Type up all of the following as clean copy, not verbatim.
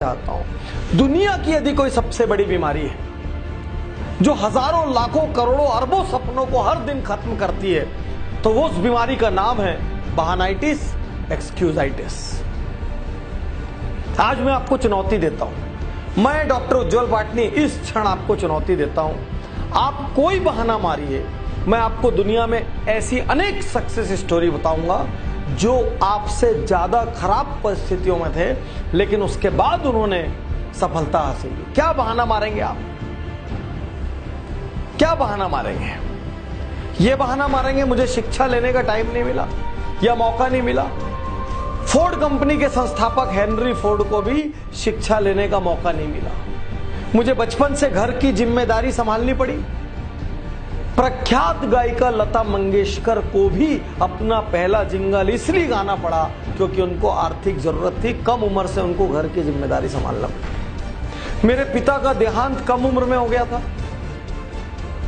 चाहता हूं, दुनिया की यदि कोई सबसे बड़ी बीमारी है जो हजारों लाखों करोड़ों अरबों सपनों को हर दिन खत्म करती है, तो वो उस बीमारी का नाम है बहानाइटिस, एक्सक्यूजाइटिस। आज मैं आपको चुनौती देता हूं, मैं डॉक्टर उज्जवल पाटनी इस क्षण आपको चुनौती देता हूं, आप कोई बहाना मारिए, मैं आपको दुनिया में ऐसी अनेक सक्सेस स्टोरी बताऊंगा जो आपसे ज्यादा खराब परिस्थितियों में थे लेकिन उसके बाद उन्होंने सफलता हासिल की। क्या बहाना मारेंगे आप? क्या बहाना मारेंगे? यह बहाना मारेंगे मुझे शिक्षा लेने का टाइम नहीं मिला या मौका नहीं मिला। फोर्ड कंपनी के संस्थापक हेनरी फोर्ड को भी शिक्षा लेने का मौका नहीं मिला। मुझे बचपन से घर की जिम्मेदारी संभालनी पड़ी। प्रख्यात गायिका लता मंगेशकर को भी अपना पहला जिंगल इसलिए गाना पड़ा क्योंकि उनको आर्थिक जरूरत थी, कम उम्र से उनको घर की जिम्मेदारी संभालना पड़ी। मेरे पिता का देहांत कम उम्र में हो गया था।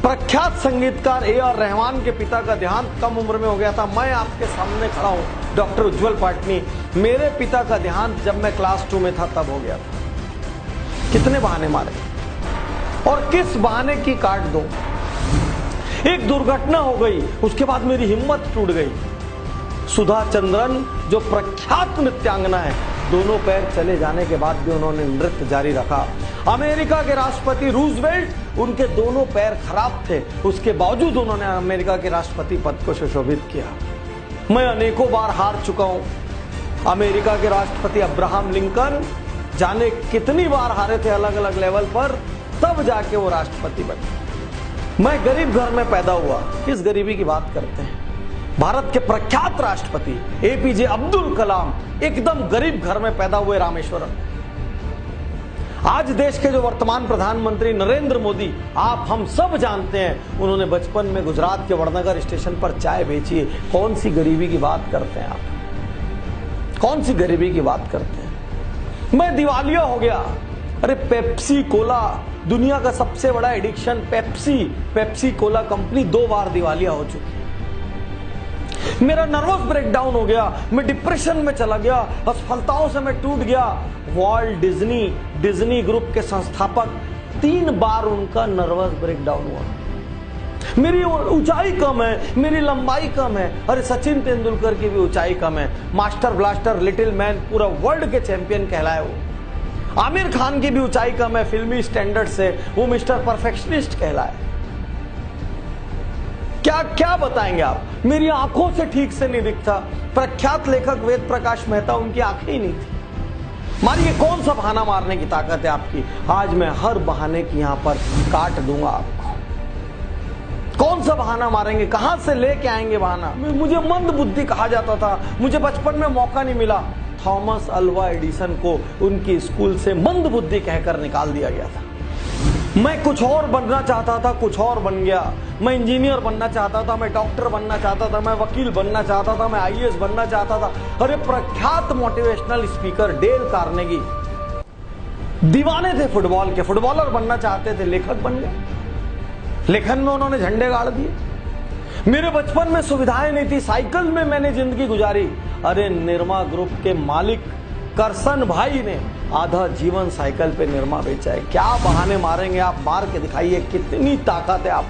प्रख्यात संगीतकार ए.आर. रहमान के पिता का देहांत कम उम्र में हो गया था। मैं आपके सामने खड़ा हूं डॉक्टर उज्जवल पाटनी, मेरे पिता का देहांत जब मैं क्लास 2 में था तब हो गया था। कितने बहाने मारे और किस बहाने की काट दो। एक दुर्घटना हो गई, उसके बाद मेरी हिम्मत टूट गई। सुधा चंद्रन जो प्रख्यात नृत्यांगना है, दोनों पैर चले जाने के बाद भी उन्होंने नृत्य जारी रखा। अमेरिका के राष्ट्रपति रूजवेल्ट, उनके दोनों पैर खराब थे, उसके बावजूद उन्होंने अमेरिका के राष्ट्रपति पद को सुशोभित किया। मैं अनेकों बार हार चुका हूं। अमेरिका के राष्ट्रपति अब्राहम लिंकन जाने कितनी बार हारे थे अलग अलग लेवल पर, तब जाके वो राष्ट्रपति बने। मैं गरीब घर में पैदा हुआ। किस गरीबी की बात करते हैं? भारत के प्रख्यात राष्ट्रपति एपीजे अब्दुल कलाम एकदम गरीब घर में पैदा हुए रामेश्वरम। आज देश के जो वर्तमान प्रधानमंत्री नरेंद्र मोदी, आप हम सब जानते हैं, उन्होंने बचपन में गुजरात के वड़नगर स्टेशन पर चाय बेची है। कौन सी गरीबी की बात करते हैं आप? कौन सी गरीबी की बात करते हैं? मैं दिवालिया हो गया। अरे पेप्सी कोला, दुनिया का सबसे बड़ा एडिक्शन पेप्सी कोला कंपनी 2 बार दिवालिया हो चुकी। मेरा नर्वस ब्रेकडाउन हो गया, मैं डिप्रेशन में चला गया, असफलताओं से मैं टूट गया। वॉल्ट डिज्नी ग्रुप के संस्थापक 3 बार उनका नर्वस ब्रेकडाउन हुआ। मेरी ऊंचाई कम है, मेरी लंबाई कम है। अरे सचिन तेंदुलकर की भी ऊंचाई कम है, मास्टर ब्लास्टर लिटिल मैन पूरा वर्ल्ड के चैंपियन कहलाए वो। आमिर खान की भी ऊंचाई कम है, फिल्मी स्टैंडर्ड से वो मिस्टर परफेक्शनिस्ट कहलाए। क्या क्या बताएंगे आप? मेरी आंखों से ठीक से नहीं दिखता। प्रख्यात लेखक वेद प्रकाश मेहता, उनकी आंखें ही नहीं थी। मारिए, कौन सा बहाना मारने की ताकत है आपकी? आज मैं हर बहाने की यहां पर काट दूंगा आपको। कौन सा बहाना मारेंगे? कहां से लेके आएंगे बहाना? मुझे मंद बुद्धि कहा जाता था, मुझे बचपन में मौका नहीं मिला। थॉमस अल्वा एडिसन को उनकी स्कूल से मंद बुद्धि कहकर निकाल दिया गया था। मैं कुछ और बनना चाहता था, कुछ और बन गया। मैं इंजीनियर बनना चाहता था, मैं डॉक्टर बनना चाहता था, मैं वकील बनना चाहता था, मैं आईएएस बनना चाहता था। अरे प्रख्यात मोटिवेशनल स्पीकर डेल कार्नेगी दीवाने थे फुटबॉल के, फुटबॉलर बनना चाहते थे, लेखक बन गए। लेखन में उन्होंने झंडे गाड़ दिए। मेरे बचपन में सुविधाएं नहीं थी, साइकिल में मैंने जिंदगी गुजारी। अरे निरमा ग्रुप के मालिक करसन भाई ने आधा जीवन साइकिल पे निरमा बेचा है। क्या बहाने मारेंगे आप? मार के दिखाइए, कितनी ताकत है आप।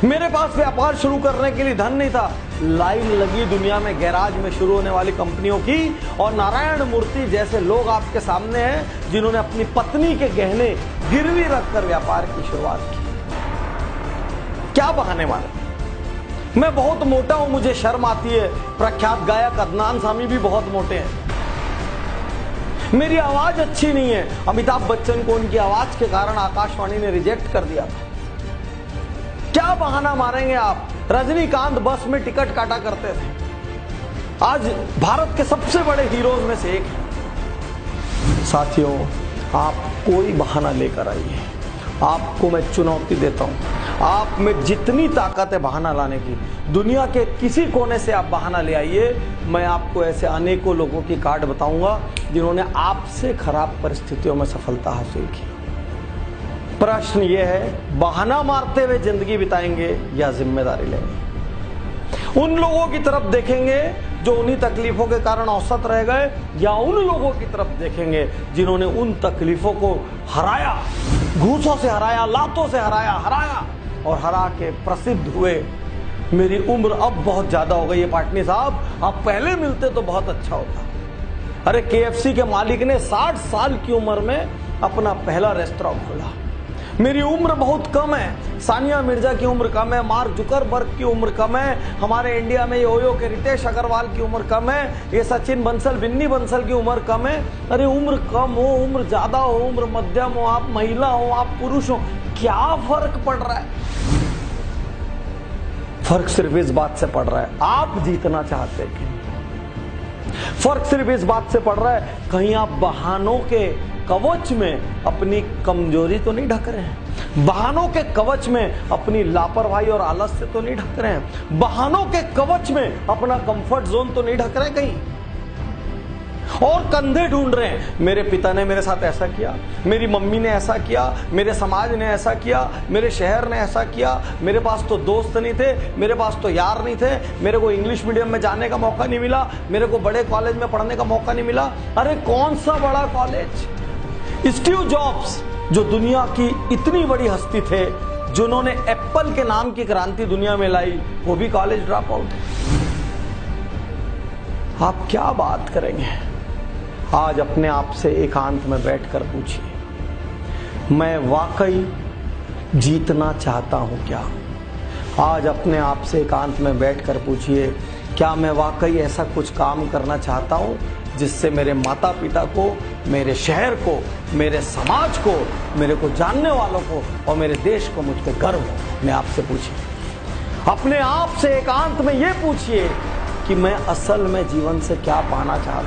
मेरे पास व्यापार शुरू करने के लिए धन नहीं था। लाइन लगी दुनिया में गैराज में शुरू होने वाली कंपनियों की, और नारायण मूर्ति जैसे लोग आपके सामने हैं जिन्होंने अपनी पत्नी के गहने गिरवी रखकर व्यापार की शुरुआत की। क्या बहाने मारे? मैं बहुत मोटा हूं, मुझे शर्म आती है। प्रख्यात गायक अदनान सामी भी बहुत मोटे हैं। मेरी आवाज अच्छी नहीं है। अमिताभ बच्चन को उनकी आवाज के कारण आकाशवाणी ने रिजेक्ट कर दिया था। क्या बहाना मारेंगे आप? रजनीकांत बस में टिकट काटा करते थे, आज भारत के सबसे बड़े हीरोज में से एक है। साथियों, आप कोई बहाना लेकर आइए, आपको मैं चुनौती देता हूं। आप में जितनी ताकत है बहाना लाने की, दुनिया के किसी कोने से आप बहाना ले आइए। मैं आपको ऐसे अनेकों लोगों की कार्ड बताऊंगा जिन्होंने आपसे खराब परिस्थितियों में सफलता हासिल की। प्रश्न यह है, बहाना मारते हुए जिंदगी बिताएंगे या जिम्मेदारी लेंगे? उन लोगों की तरफ देखेंगे जो उन्हीं तकलीफों के कारण औसत रह गए, या उन लोगों की तरफ देखेंगे जिन्होंने उन तकलीफों को हराया, घूसों से हराया, लातों से हराया और हरा के प्रसिद्ध हुए। मेरी उम्र अब बहुत ज्यादा हो गई है पाटनी साहब, आप पहले मिलते तो बहुत अच्छा होता। अरे KFC के मालिक ने 60 साल की उम्र में अपना पहला रेस्टोरेंट खोला। मेरी उम्र बहुत कम है, सानिया मिर्जा की उम्र कम है, मार्क जुकरबर्ग की उम्र कम है, हमारे इंडिया में ये ओयो के रितेश अग्रवाल की उम्र कम है, ये सचिन बंसल, बिन्नी बंसल की उम्र कम है। अरे उम्र कम हो, उम्र ज्यादा हो, उम्र मध्यम हो, आप महिला हो, आप पुरुष हो, क्या फर्क पड़ रहा है? फर्क सिर्फ इस बात से पड़ रहा है, आप जीतना चाहते हैं। फर्क सिर्फ इस बात से पड़ रहा है, कहीं आप बहानों के कवच में अपनी कमजोरी तो नहीं ढक रहे हैं, बहानों के कवच में अपनी लापरवाही और आलस से तो नहीं ढक रहे हैं, बहानों के कवच में अपना कंफर्ट जोन तो नहीं ढक रहे कहीं, और कंधे ढूंढ रहे हैं। मेरे पिता ने मेरे साथ ऐसा किया, मेरी मम्मी ने ऐसा किया, मेरे समाज ने ऐसा किया, मेरे शहर ने ऐसा किया, मेरे पास तो दोस्त नहीं थे, मेरे पास तो यार नहीं थे, मेरे को इंग्लिश मीडियम में जाने का मौका नहीं मिला, मेरे को बड़े कॉलेज में पढ़ने का मौका नहीं मिला। अरे कौन सा बड़ा कॉलेज? स्टीव जॉब्स जो दुनिया की इतनी बड़ी हस्ती थे, जिन्होंने एप्पल के नाम की क्रांति दुनिया में लाई, वो भी कॉलेज ड्रॉप आउट। आप क्या बात करेंगे? आज अपने आप से एकांत में बैठकर पूछिए, मैं वाकई जीतना चाहता हूं क्या? आज अपने आप से एकांत में बैठकर पूछिए, क्या मैं वाकई ऐसा कुछ काम करना चाहता हूं जिससे मेरे माता पिता को, मेरे शहर को, मेरे समाज को, मेरे को जानने वालों को और मेरे देश को मुझ पर गर्व हो? मैं आपसे पूछिए, अपने आप से एकांत में ये पूछिए कि मैं असल में जीवन से क्या पाना चाहता हूं।